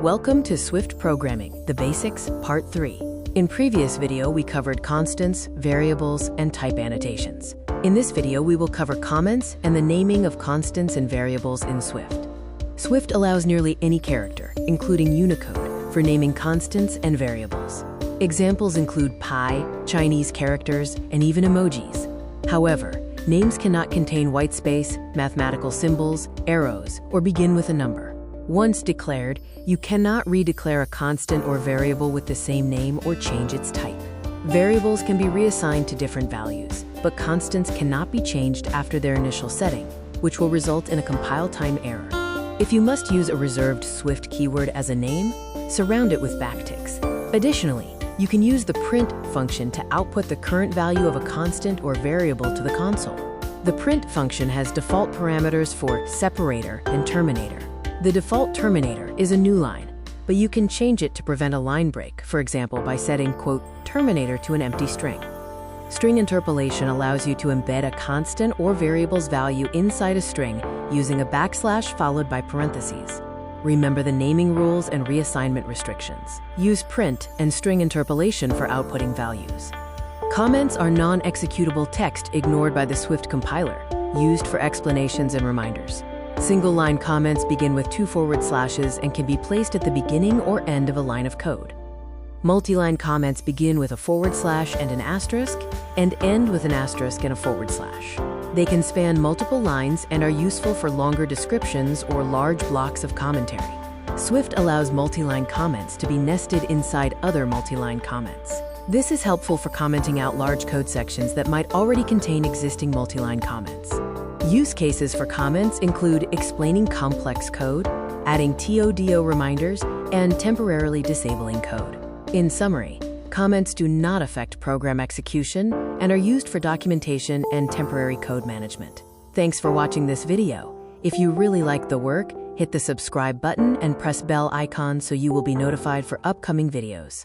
Welcome to Swift Programming, the Basics, Part 3. In previous video, we covered constants, variables, and type annotations. In this video, we will cover comments and the naming of constants and variables in Swift. Swift allows nearly any character, including Unicode, for naming constants and variables. Examples include pi, Chinese characters, and even emojis. However, names cannot contain white space, mathematical symbols, arrows, or begin with a number. Once declared, you cannot redeclare a constant or variable with the same name or change its type. Variables can be reassigned to different values, but constants cannot be changed after their initial setting, which will result in a compile time error. If you must use a reserved Swift keyword as a name, surround it with backticks. Additionally, you can use the print function to output the current value of a constant or variable to the console. The print function has default parameters for separator and terminator. The default terminator is a new line, but you can change it to prevent a line break, for example by setting, quote, terminator to an empty string. String interpolation allows you to embed a constant or variable's value inside a string using a backslash followed by parentheses. Remember the naming rules and reassignment restrictions. Use print and string interpolation for outputting values. Comments are non-executable text ignored by the Swift compiler, used for explanations and reminders. Single-line comments begin with 2 forward slashes and can be placed at the beginning or end of a line of code. Multi-line comments begin with a forward slash and an asterisk, and end with an asterisk and a forward slash. They can span multiple lines and are useful for longer descriptions or large blocks of commentary. Swift allows multi-line comments to be nested inside other multi-line comments. This is helpful for commenting out large code sections that might already contain existing multi-line comments. Use cases for comments include explaining complex code, adding TODO reminders, and temporarily disabling code. In summary, comments do not affect program execution and are used for documentation and temporary code management. Thanks for watching this video. If you really like the work, hit the subscribe button and press bell icon so you will be notified for upcoming videos.